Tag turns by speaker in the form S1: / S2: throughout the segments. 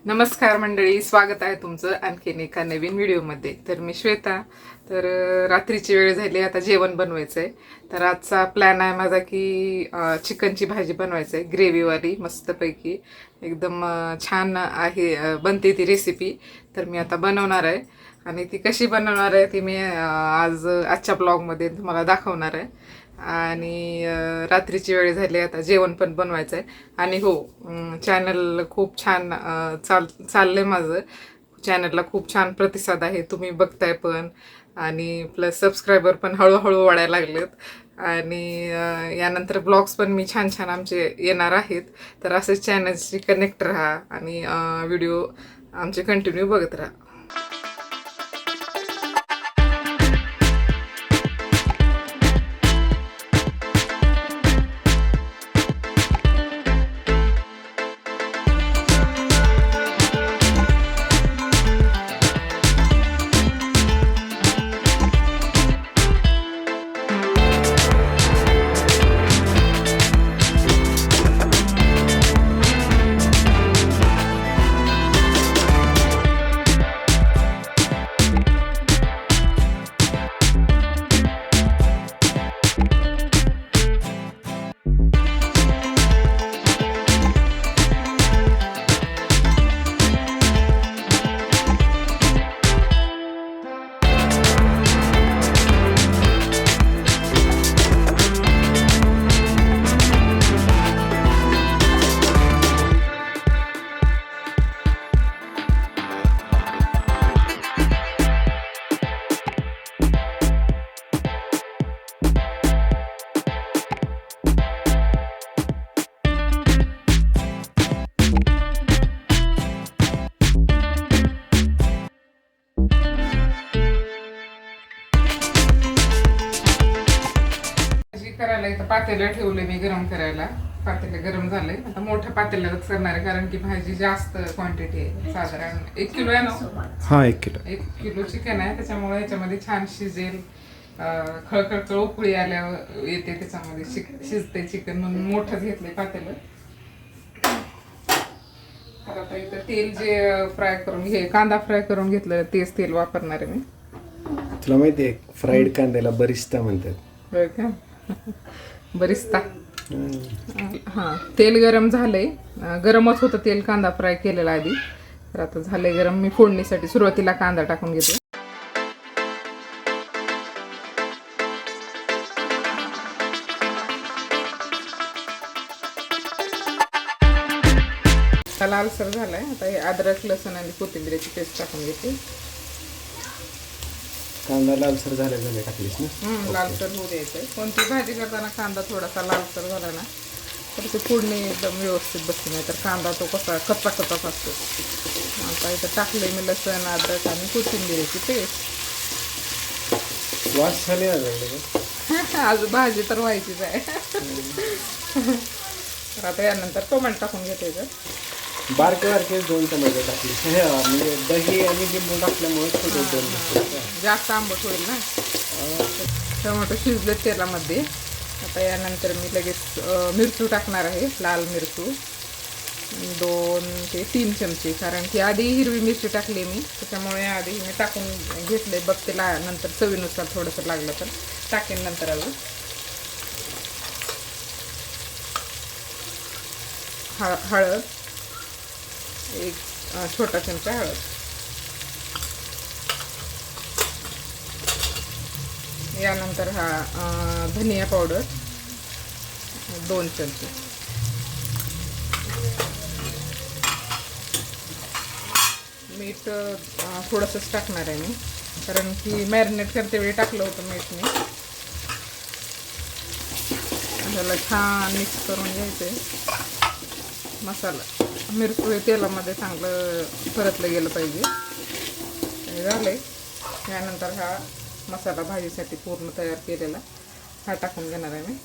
S1: नमस्कार मंडळी, स्वागत आहे तुमचं आणखीन एका नवीन व्हिडिओमध्ये. तर मी श्वेता. तर रात्रीची वेळ झाली, आता जेवण बनवायचं आहे. तर आजचा प्लॅन आहे माझा की चिकनची भाजी बनवायचं आहे, ग्रेव्हीवाली मस्तपैकी एकदम छान आहे. बनते ती रेसिपी. तर मी आता बनवणार आहे आणि ती कशी बनवणार आहे ती मी आजच्या ब्लॉगमध्ये तुम्हाला दाखवणार आहे. आणि रात्रीची वेळ झाली, आता जेवण पण बनवायचं आहे. आणि हो, चॅनल खूप छान चाललंय माझं. चॅनलला खूप छान प्रतिसाद आहे, तुम्ही बघताय पण. आणि प्लस सबस्क्रायबर पण हळूहळू वाढायला लागलेत. आणि यानंतर ब्लॉग्स पण मी छान छान आमचे येणार आहेत. तर असेच चॅनलशी कनेक्ट राहा आणि व्हिडिओ आमचे कंटिन्यू बघत राहा. करायला इथं पातेलं ठेवले मी गरम करायला. पातेलं गरम झालंय, आता मोठ्या पातेल्यातच करणार आहे कारण की भाजी जास्त क्वांटिटी आहे. साधारण 1 किलो आहे ना.
S2: हा, 1 किलो.
S1: 1 किलो चिकन आहे, त्याच्यामुळे ह्याच्यामध्ये छान शिजेल. खळखळ उकळी आल्यावर येते, त्याच्यामध्ये शिजते चिकन म्हणून मोठंच घेतलंय पातेलं. तर आता इथं तेल जे फ्राय करून कांदा फ्राय करून घेतलं तेच तेल वापरणार आहे मी.
S2: तुला माहिती आहे फ्राईड कांद्याला बरिस्ता म्हणतात.
S1: होय का? बरिस्ता. हां, तेल गरम झालंय. गरमच होतं तेल, कांदा फ्राय केलेला आधी. तर आता झालंय गरम. मी फोडणीसाठी सुरुवातीला कांदा टाकून घेते. लालसर झालाय. आता हे अद्रक, लसूण आणि कोथिंबीरची पेस्ट टाकून घेते.
S2: कांदा लालसर झाले टाकलीस ना.
S1: लालसर होऊ द्यायचंय. कोणती भाजी करताना कांदा थोडासा लालसर झाला ना तर ते फोडणी एकदम व्यवस्थित बसते, नाही तर कांदा तो कसा कच्चा कच्चाच असतो. आता इथं टाकले मी लसूण, अद्रक आणि कोथिंबीरची पेस्ट.
S2: वास झाले
S1: आज भाजी तर व्हायचीच आहे. तर आता यानंतर टोमॅटो टाकून घेते.
S2: बारके 2 टोमॅटो टाकली. म्हणजे दही आणि लिंबू टाकल्यामुळे थोडं
S1: जास्त आंबट होईल ना. टोमॅटो शिजले तेलामध्ये. आता यानंतर मी लगेच मिरचू टाकणार आहे. लाल मिरचू 2 ते 3 चमचे, कारण की आधी हिरवी मिरची टाकली मी, त्याच्यामुळे आधी मी टाकून घेतले. बघते नंतर चवीनुसार थोडंसं लागलं तर टाकेन नंतर अजून. हळद 1 छोटा चमचा हळद. यानंतर धनिया पावडर 2 चमचे. मीठ थोडंसंच टाकणार आहे मी, कारण की मॅरिनेट करते वेळी टाकलं होतं मीठ मी. त्याला छान मिक्स करून घ्यायचं. मसाला मिरची हे तेलामध्ये चांगलं परतलं गेलं पाहिजे. हे झालंय. यानंतर मसाला भाजीसाठी पूर्ण तयार केलेला टाकून घेणार आहे मी.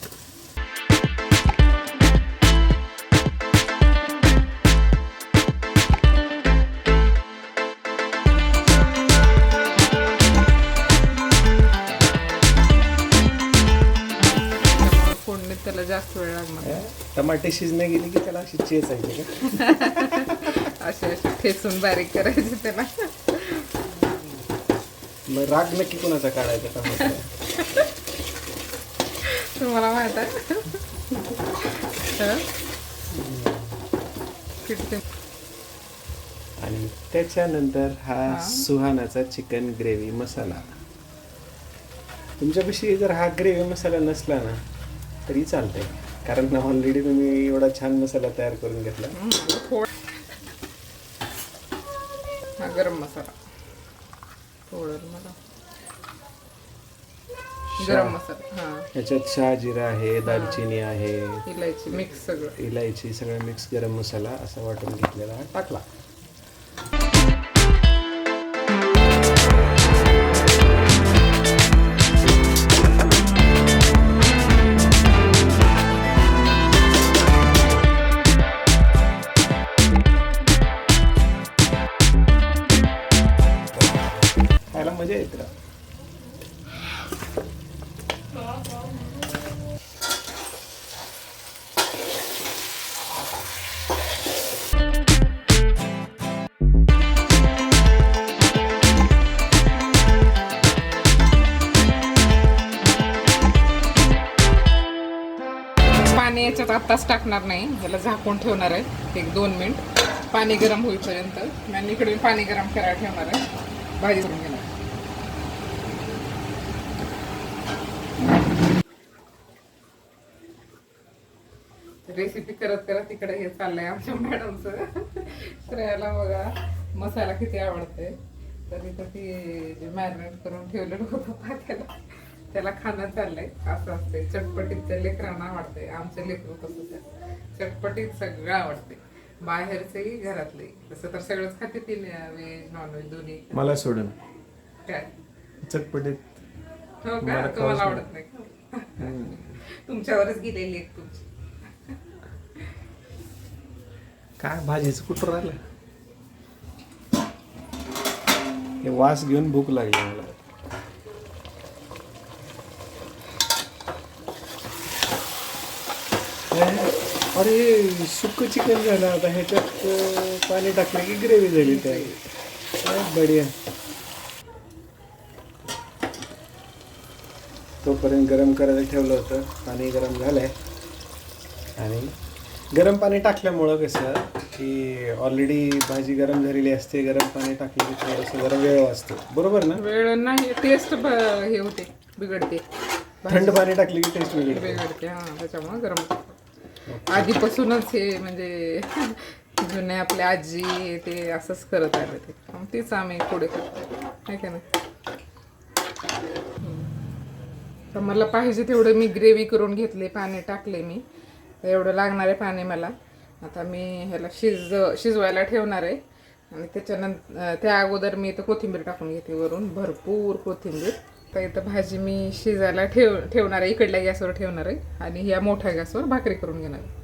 S1: त्याला जास्त वेळ लागणार.
S2: टमाटे शिजणे गेले की त्याला अशी चेचायची का?
S1: असे असे ठेचून बारीक करायचे त्याला.
S2: मग राग नक्की कोणाचा काढायचा का म्हटलं?
S1: तुम्हाला माहित आहे. हं? किती
S2: आणि त्याच्यानंतर हा सुहानाचा चिकन ग्रेव्ही मसाला. तुमच्यापाशी जर हा ग्रेव्ही मसाला नसला ना तरी चालतंय, कारण ऑलरेडी तुम्ही एवढा छान मसाला तयार करून घेतला.
S1: हा गरम मसाला थोडं मला गरम मसाला. हा
S2: याच्यात शहाजिरा आहे, दालचिनी आहे,
S1: इलायची मिक्स सगळं,
S2: इलायची सगळं मिक्स गरम मसाला असा वाटून घेतलेला हा टाकला. खायला मजा येते.
S1: पाणी याच्यात आत्ताच टाकणार नाही, याला झाकून ठेवणार आहे 1-2 मिनिट पाणी गरम होईपर्यंत. आणि इकडे पाणी गरम करायला ठेवणार आहे, भाजी करून घेणार. रेसिपी करत करत इकडे हे चाललंय आमच्या मॅडमचं. श्रेयाला बघा मसाला किती आवडते, तर इथं ती जे मॅरिनेट करून ठेवलेलं होतं पात्याला त्याला खाणं चाललंय. असं असते चटपटीत, लेकरांना आवडते. आमचं लेकरू तसंच आहे, चटपटीत सगळं आवडते, बाहेरचंही घरातलंही. तसं तर सगळंच खाते ती, व्हेज नॉनव्हेज दोन्ही.
S2: मला सोडून
S1: काय
S2: चटपटीत
S1: हो का, तुम्हाला आवडत नाही? तुमच्यावरच गेलेली एक तुमची.
S2: काय भाजीचं कुठं राहिलं? हे वास घेऊन भूक लागली मला. अरे सुक्क चिकन झालं. आता ह्याच्यात पाणी टाकलं की ग्रेव्ही झाली. काय बढिया. तोपर्यंत गरम करायला ठेवलं होतं, पाणी गरम झालंय. आणि गरम पाणी टाकल्यामुळं कसं की ऑलरेडी भाजी गरम झालेली असते, गरम पाणी टाकलं की थोडंसं जरा वेळ वाचतो. बरोबर ना?
S1: वेळ नाही, टेस्ट हे होते, बिघडते.
S2: थंड पाणी टाकली की टेस्ट
S1: बिघडते. हा, त्याच्यामुळे गरम आधीपासूनच हे म्हणजे जुने आपले आजी ते असंच करत आले ते, तीच आम्ही पुढे करतो, आहे का नाही? तर मला पाहिजे तेवढं मी ग्रेव्ही करून घेतले, पाणी टाकले मी. तर एवढं लागणार आहे पाणी मला. आता मी ह्याला शिजवायला ठेवणार आहे. आणि त्याच्यानंतर त्या अगोदर मी इथं कोथिंबीर टाकून घेते वरून, भरपूर कोथिंबीर. तर इथं भाजी मी शिजायला ठेवणार आहे, इकडल्या गॅसवर ठेवणार आहे. आणि या मोठ्या गॅसवर भाकरी करून घेणार आहे.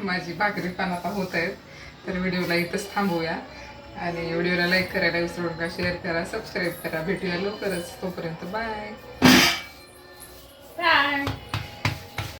S1: माझी भाकरी पण आता होत आहेत. तर व्हिडिओला इथंच थांबूया. आणि व्हिडिओला लाईक करायला विसरू नका, शेअर करा, सबस्क्राईब करा. भेटूया लवकरच. तोपर्यंत बाय.